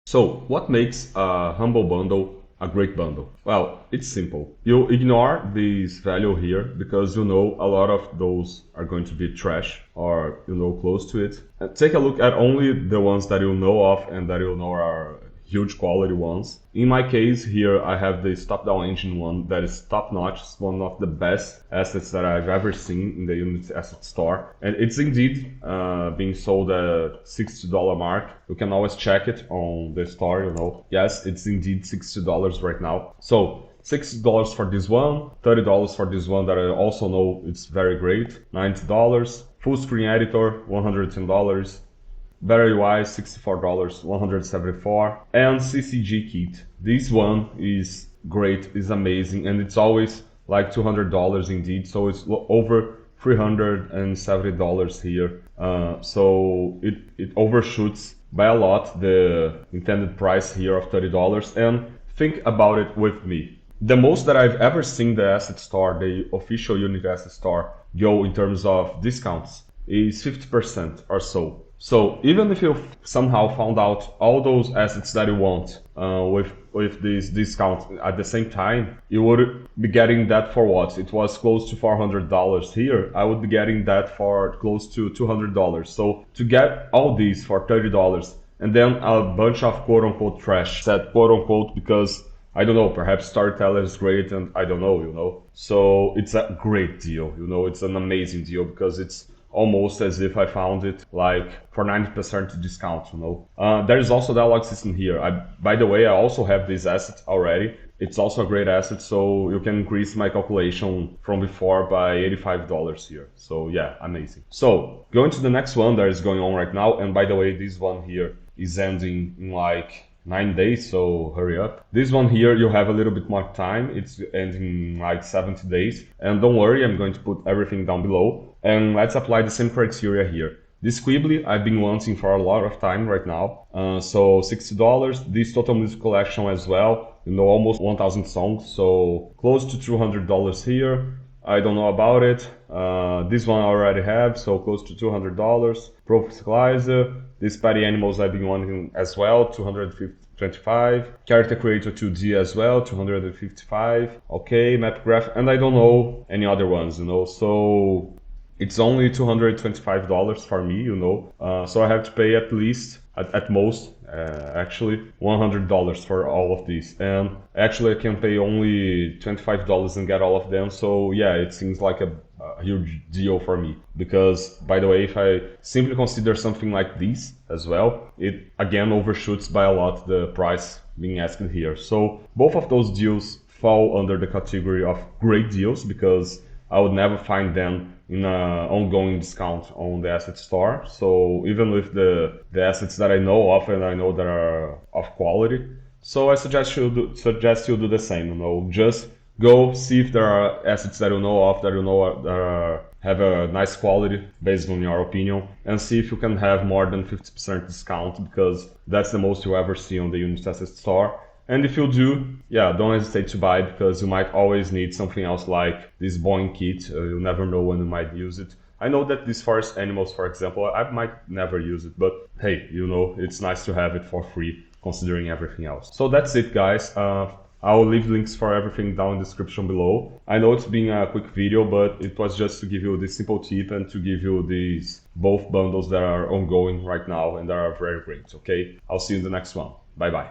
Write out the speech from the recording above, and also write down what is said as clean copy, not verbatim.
So, what makes a humble bundle a great bundle? Well, it's simple. You ignore this value here because you know a lot of those are going to be trash or close to it. And take a look at only the ones that you know of and that you know are huge quality ones. In my case here, I have this top-down engine one that is top-notch. It's one of the best assets that I've ever seen in the Unity Asset Store. And it's indeed being sold at $60 mark. You can always check it on the store, Yes, it's indeed $60 right now. So $60 for this one, $30 for this one that I also know it's very great, $90. Full screen editor, $110. Better UI, $64, $174, and CCG kit. This one is great, is amazing, and it's always like $200 indeed, so it's over $370 here. So it overshoots by a lot the intended price here of $30. And think about it with me. The most that I've ever seen the asset store, the official Unity asset store, go in terms of discounts is 50% or so. So even if you somehow found out all those assets that you want with this discount at the same time, you would be getting that for what? It was close to $400 here. I would be getting that for close to $200. So to get all these for $30 and then a bunch of quote-unquote trash, said quote-unquote because I don't know, perhaps Storyteller is great and I don't know. So it's a great deal, it's an amazing deal because it's almost as if I found it like for 90% discount, There is also dialogue system here. By the way, I also have this asset already. It's also a great asset, so you can increase my calculation from before by $85 here. So yeah, amazing. So going to the next one that is going on right now, and by the way, this one here is ending in like 9 days, so hurry up. This one here, you have a little bit more time. It's ending in like 70 days. And don't worry, I'm going to put everything down below. And let's apply the same criteria here. This Quibbly, I've been wanting for a lot of time right now. So $60. This Total Music Collection as well. Almost 1,000 songs, so close to $200 here. I don't know about it. This one I already have, so close to $200. Professionalizer. This Party Animals I've been wanting as well, $225. Character Creator 2D as well, $255. Okay, Map Graph, and I don't know any other ones, So it's only $225 for me, So I have to pay at least, at most, actually, $100 for all of these. And actually I can pay only $25 and get all of them. So yeah, it seems like a huge deal for me. Because, by the way, if I simply consider something like this as well, it again overshoots by a lot the price being asked here. So both of those deals fall under the category of great deals because I would never find them in an ongoing discount on the asset store. So even with the assets that I know of and I know that are of quality, so I suggest you do the same. Just go see if there are assets that you know of that have a nice quality based on your opinion, and see if you can have more than 50% discount because that's the most you'll ever see on the Unity asset store. And if you do, yeah, don't hesitate to buy because you might always need something else like this Boeing kit. You never know when you might use it. I know that this Forest Animals, for example, I might never use it, but hey, it's nice to have it for free considering everything else. So that's it, guys. I'll leave links for everything down in the description below. I know it's been a quick video, but it was just to give you this simple tip and to give you these both bundles that are ongoing right now and that are very great, okay? I'll see you in the next one. Bye-bye.